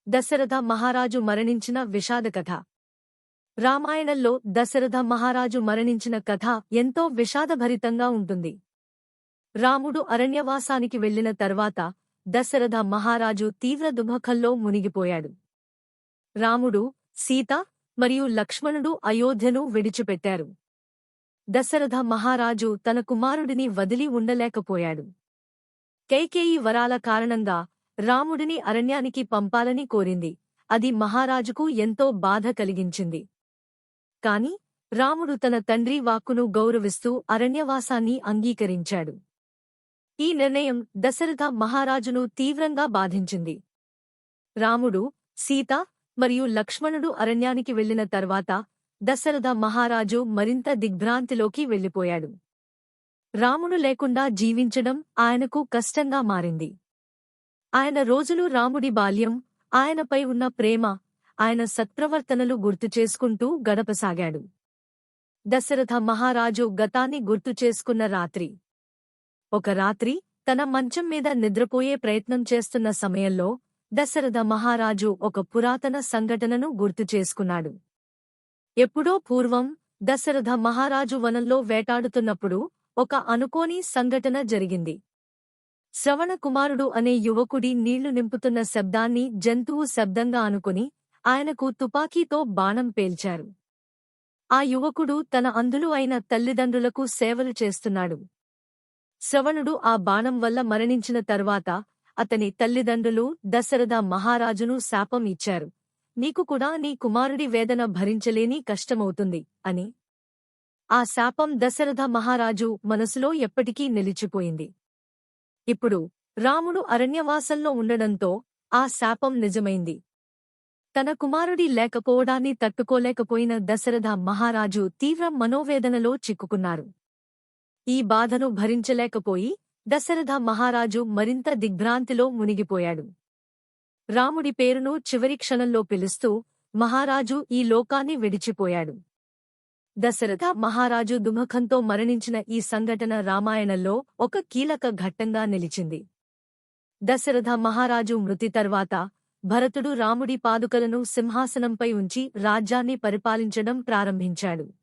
దశరథ మహారాజు మరణించిన విషాద కథ. రామాయణంలో దశరథ మహారాజు మరణించిన కథ ఎంతో విషాదభరితంగా ఉంటుంది. రాముడు అరణ్యవాసానికి వెళ్లిన తర్వాత దశరథ మహారాజు తీవ్ర దుఃఖంలో మునిగిపోయాడు. రాముడు, సీత మరియు లక్ష్మణుడు అయోధ్యను విడిచిపెట్టారు. దశరథ మహారాజు తన కుమారుడిని వదిలి ఉండలేకపోయాడు. కైకేయి వరాల కారణంగా రాముడిని అరణ్యానికి పంపాలని కోరింది. అది మహారాజుకు ఎంతో బాధ కలిగించింది. కాని రాముడు తన తండ్రి వాక్కును గౌరవిస్తూ అరణ్యవాసాన్ని అంగీకరించాడు. ఈ నిర్ణయం దశరథ మహారాజును తీవ్రంగా బాధించింది. రాముడు, సీత మరియు లక్ష్మణుడు అరణ్యానికి వెళ్లిన తర్వాత దశరథ మహారాజు మరింత దిగ్భ్రాంతిలోకి వెళ్లిపోయాడు. రాముడు లేకుండా జీవించడం ఆయనకు కష్టంగా మారింది. ఆయన రోజులు రాముడి బాల్యం, ఆయనపై ఉన్న ప్రేమ, ఆయన సత్ప్రవర్తనలు గుర్తుచేసుకుంటూ గడపసాగాడు. దశరథ మహారాజు గతాన్ని గుర్తుచేసుకున్న రాత్రి. ఒక రాత్రి తన మంచం మీద నిద్రపోయే ప్రయత్నం చేస్తున్న సమయంలో దశరథ మహారాజు ఒక పురాతన సంఘటనను గుర్తుచేసుకున్నాడు. ఎప్పుడో పూర్వం దశరథ మహారాజు వనంలో వేటాడుతున్నప్పుడు ఒక అనుకోని సంఘటన జరిగింది. శ్రవణ కుమారుడు అనే యువకుడి నీళ్లు నింపుతున్న శబ్దాన్ని జంతువు శబ్దంగా అనుకుని ఆయనకు తుపాకీతో బాణం పేల్చారు. ఆ యువకుడు తన అంధులు అయిన తల్లిదండ్రులకు సేవలు చేస్తున్నాడు. శ్రవణుడు ఆ బాణం వల్ల మరణించిన తరువాత అతని తల్లిదండ్రులు దశరథ మహారాజును శాపం ఇచ్చారు. నీకు కూడా నీ కుమారుడి వేదన భరించలేని కష్టమవుతుంది అని. ఆ శాపం దశరథ మహారాజు మనసులో ఎప్పటికీ నిలిచిపోయింది. ఇప్పుడు రాముడు అరణ్యవాసంలో ఉండడంతో ఆ శాపం నిజమైంది. తన కుమారుడి లేకపోవడాన్ని తట్టుకోలేకపోయిన దశరథ మహారాజు తీవ్ర మనోవేదనలో చిక్కుకున్నారు. ఈ బాధను భరించలేకపోయి దశరథ మహారాజు మరింత దిగ్భ్రాంతిలో మునిగిపోయాడు. రాముడి పేరును చివరి క్షణంలో పిలుస్తూ మహారాజు ఈ లోకాన్ని విడిచిపోయాడు. దశరథ మహారాజు దుఃఖంతో మరణించిన ఈ సంఘటన రామాయణంలో ఒక కీలక ఘట్టంగా నిలిచింది. దశరథ మహారాజు మృతి తర్వాత భరతుడు రాముడి పాదుకలను సింహాసనంపై ఉంచి రాజ్యాన్ని పరిపాలించడం ప్రారంభించాడు.